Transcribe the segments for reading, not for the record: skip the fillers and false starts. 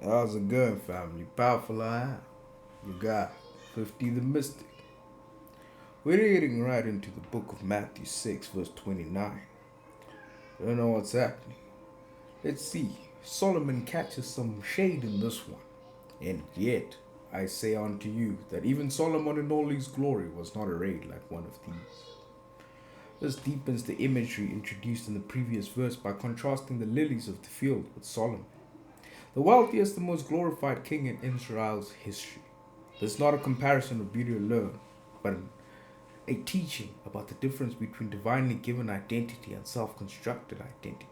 How's it going, family? Powerful I am. You got 50 the Mystic. We're getting right into the book of Matthew 6, verse 29. Don't know what's happening. Let's see. Solomon catches some shade in this one. And yet, I say unto you that even Solomon in all his glory was not arrayed like one of these. This deepens the imagery introduced in the previous verse by contrasting the lilies of the field with Solomon, the wealthiest and most glorified king in Israel's history. This is not a comparison of beauty alone, but a teaching about the difference between divinely given identity and self constructed identity.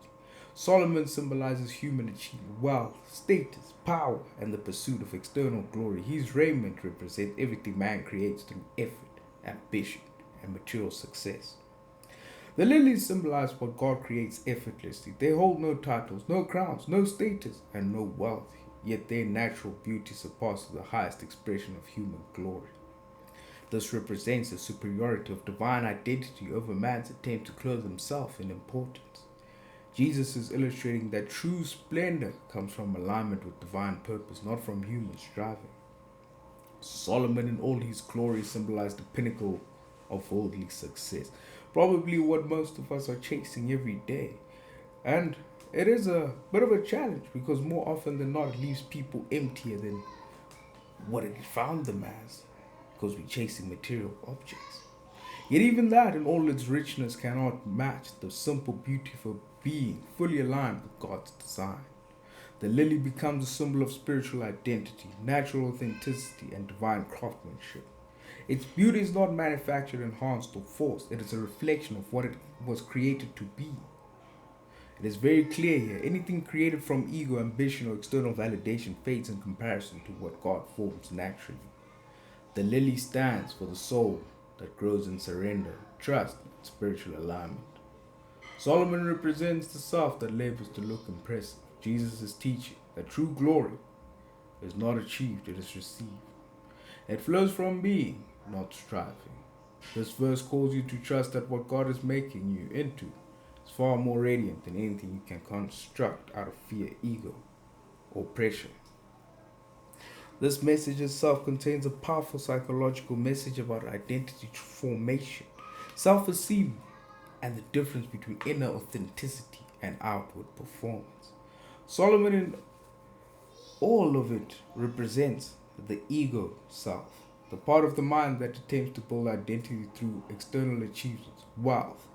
Solomon symbolizes human achievement, wealth, status, power, and the pursuit of external glory. His raiment represents everything man creates through effort, ambition, and material success. The lilies symbolize what God creates effortlessly. They hold no titles, no crowns, no status, and no wealth, yet their natural beauty surpasses the highest expression of human glory. This represents the superiority of divine identity over man's attempt to clothe himself in importance. Jesus is illustrating that true splendor comes from alignment with divine purpose, not from human striving. Solomon in all his glory symbolized the pinnacle of worldly success, probably what most of us are chasing every day. And it is a bit of a challenge because more often than not it leaves people emptier than what it found them as because we're chasing material objects. Yet even that in all its richness cannot match the simple beauty of being fully aligned with God's design. The lily becomes a symbol of spiritual identity, natural authenticity, and divine craftsmanship. Its beauty is not manufactured, enhanced, or forced. It is a reflection of what it was created to be. It is very clear here. Anything created from ego, ambition, or external validation fades in comparison to what God forms naturally. The lily stands for the soul that grows in surrender, trust, and spiritual alignment. Solomon represents the self that labors to look impressive. Jesus is teaching that true glory is not achieved, it is received. It flows from being, not striving. This verse calls you to trust that what God is making you into is far more radiant than anything you can construct out of fear, ego, or pressure. This message itself contains a powerful psychological message about identity formation, self esteem, and the difference between inner authenticity and outward performance. Solomon, in all of it, represents the ego self, the part of the mind that attempts to build identity through external achievements, wealth,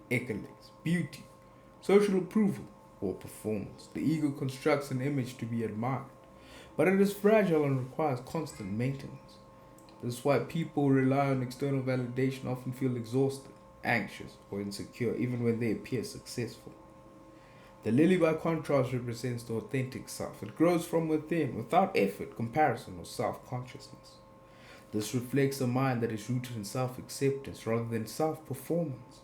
accolades, beauty, social approval, or performance. The ego constructs an image to be admired, but it is fragile and requires constant maintenance. This is why people who rely on external validation often feel exhausted, anxious, or insecure even when they appear successful. The lily, by contrast, represents the authentic self. It grows from within, without effort, comparison, or self consciousness. This reflects a mind that is rooted in self acceptance rather than self performance.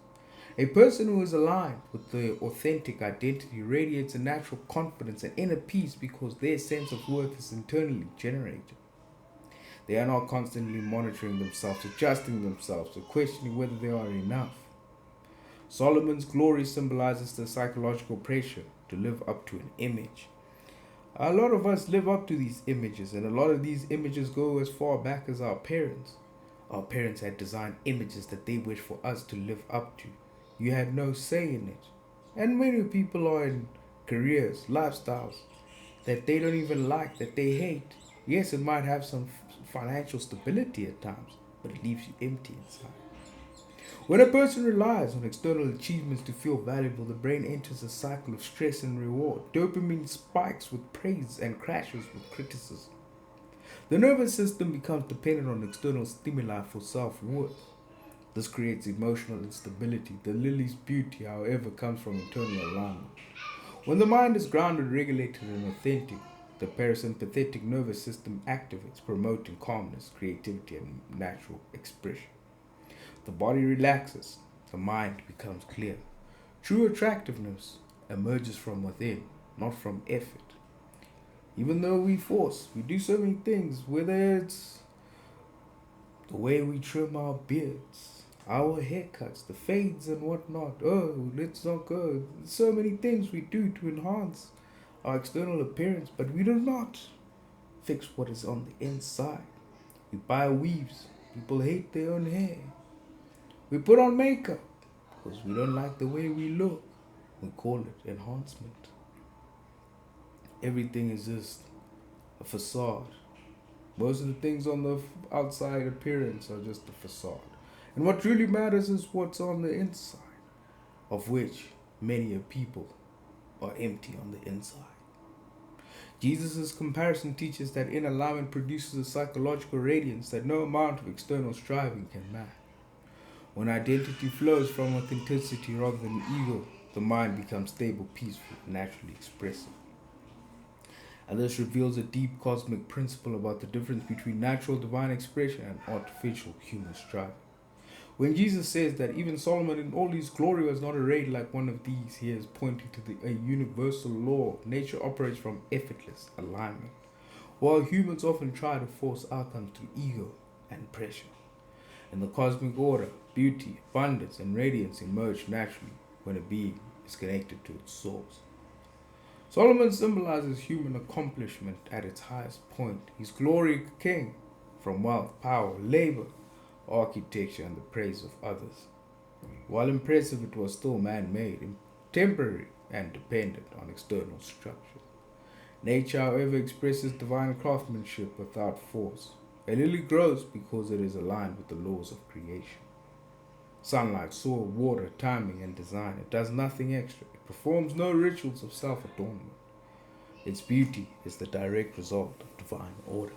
A person who is aligned with their authentic identity radiates a natural confidence and inner peace because their sense of worth is internally generated. They are not constantly monitoring themselves, adjusting themselves, or questioning whether they are enough. Solomon's glory symbolizes the psychological pressure to live up to an image. A lot of us live up to these images, and a lot of these images go as far back as our parents. Our parents had designed images that they wish for us to live up to. You had no say in it. And many people are in careers, lifestyles that they don't even like, that they hate. Yes, it might have some financial stability at times, but it leaves you empty inside. When a person relies on external achievements to feel valuable, the brain enters a cycle of stress and reward. Dopamine spikes with praise and crashes with criticism. The nervous system becomes dependent on external stimuli for self worth. This creates emotional instability. The lily's beauty, however, comes from internal alignment. When the mind is grounded, regulated, and authentic, the parasympathetic nervous system activates, promoting calmness, creativity, and natural expression. The body relaxes, the mind becomes clear. True attractiveness emerges from within, not from effort. Even though we do so many things, whether it's the way we trim our beards, our haircuts, the fades and whatnot. Oh, let's not go. So many things we do to enhance our external appearance, but we do not fix what is on the inside. We buy weaves. People hate their own hair. We put on makeup because we don't like the way we look. We call it enhancement. Everything is just a facade. Most of the things on the outside appearance are just a facade. And what really matters is what's on the inside, of which many a people are empty on the inside. Jesus' comparison teaches that inner alignment produces a psychological radiance that no amount of external striving can match. When identity flows from authenticity rather than ego, the mind becomes stable, peaceful, and naturally expressive. And this reveals a deep cosmic principle about the difference between natural divine expression and artificial human striving. When Jesus says that even Solomon in all his glory was not arrayed like one of these, he is pointing to a universal law. Nature operates from effortless alignment, while humans often try to force outcomes through ego and pressure. In the cosmic order, beauty, abundance, and radiance emerge naturally when a being is connected to its source. Solomon symbolizes human accomplishment at its highest point. His glory came from wealth, power, labor, architecture, and the praise of others. While impressive, it was still man-made, temporary, and dependent on external structures. Nature, however, expresses divine craftsmanship without force. A lily grows because it is aligned with the laws of creation. Sunlight, soil, water, timing, and design. It does nothing extra. It performs no rituals of self-adornment. Its beauty is the direct result of divine order.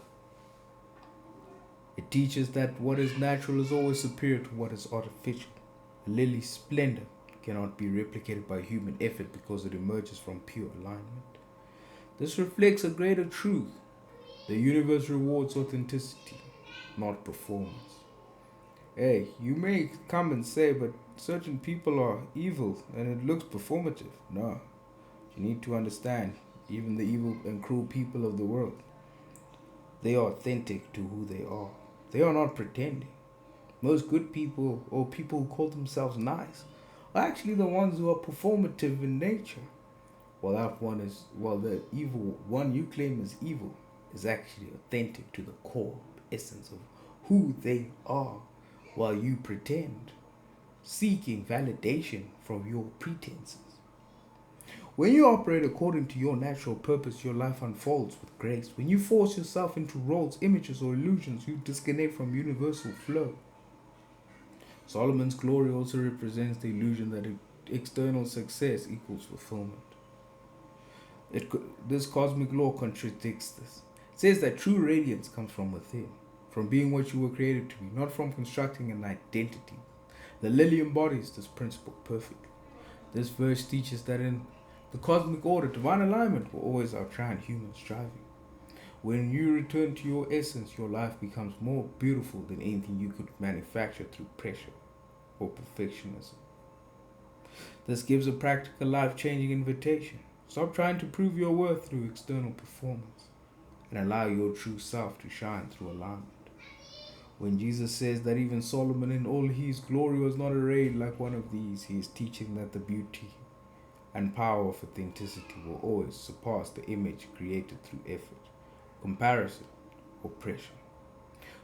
It teaches that what is natural is always superior to what is artificial. A lily's splendor cannot be replicated by human effort because it emerges from pure alignment. This reflects a greater truth. The universe rewards authenticity, not performance. Hey, you may come and say, but certain people are evil and it looks performative. No, you need to understand, even the evil and cruel people of the world, they are authentic to who they are. They are not pretending. Most good people, or people who call themselves nice, are actually the ones who are performative in nature. While the evil one you claim is evil is actually authentic to the core essence of who they are, while you pretend, seeking validation from your pretenses. When you operate according to your natural purpose, your life unfolds with grace. When you force yourself into roles, images, or illusions, you disconnect from universal flow. Solomon's glory also represents the illusion that external success equals fulfillment. This cosmic law contradicts this. It says that true radiance comes from within, from being what you were created to be, not from constructing an identity. The lily embodies this principle perfectly. This verse teaches that in the cosmic order, divine alignment will always outshine human striving. When you return to your essence, your life becomes more beautiful than anything you could manufacture through pressure or perfectionism. This gives a practical, life-changing invitation. Stop trying to prove your worth through external performance and allow your true self to shine through alignment. When Jesus says that even Solomon in all his glory was not arrayed like one of these, he is teaching that the beauty and power of authenticity will always surpass the image created through effort, comparison, or pressure.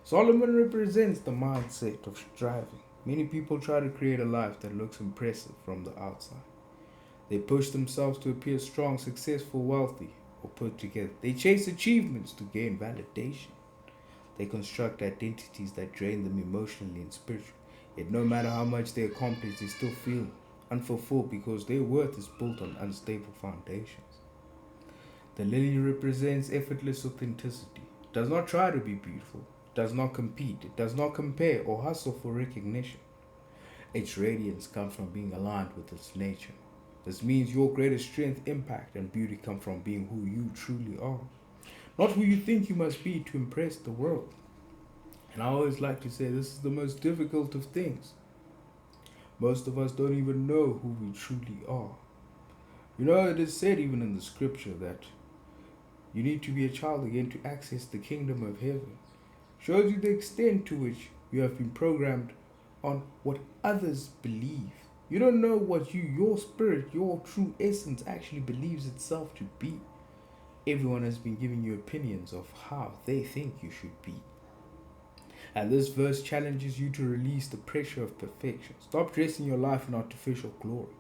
Solomon represents the mindset of striving. Many people try to create a life that looks impressive from the outside. They push themselves to appear strong, successful, wealthy, or put together. They chase achievements to gain validation. They construct identities that drain them emotionally and spiritually. Yet no matter how much they accomplish, they still feel unfulfilled because their worth is built on unstable foundations. The lily represents effortless authenticity. It does not try to be beautiful. It does not compete. It does not compare or hustle for recognition. Its radiance comes from being aligned with its nature. This means your greatest strength, impact, and beauty come from being who you truly are, not who you think you must be to impress the world. And I always like to say this is the most difficult of things. Most of us don't even know who we truly are. You know, it is said even in the scripture that you need to be a child again to access the kingdom of heaven. Shows you the extent to which you have been programmed on what others believe. You don't know what your spirit, your true essence actually believes itself to be. Everyone has been giving you opinions of how they think you should be. And this verse challenges you to release the pressure of perfection. Stop dressing your life in artificial glory.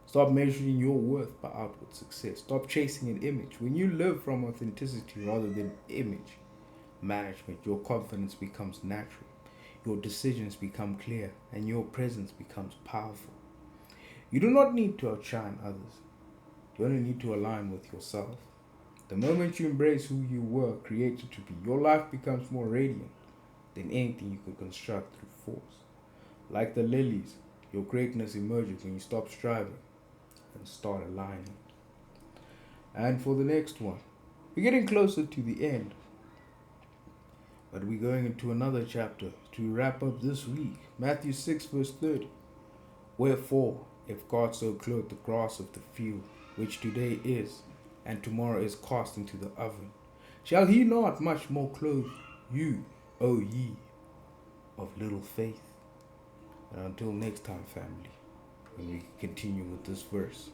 Stop measuring your worth by outward success. Stop chasing an image. When you live from authenticity rather than image management, your confidence becomes natural, your decisions become clear, and your presence becomes powerful. You do not need to outshine others. You only need to align with yourself. The moment you embrace who you were created to be, your life becomes more radiant than anything you could construct through force. Like the lilies, your greatness emerges when you stop striving and start aligning. And for the next one, we're getting closer to the end, but we're going into another chapter to wrap up this week. Matthew 6, verse 30. Wherefore, if God so clothe the grass of the field, which today is, and tomorrow is cast into the oven, shall he not much more clothe you, O ye of little faith? And until next time, family, when we continue with this verse.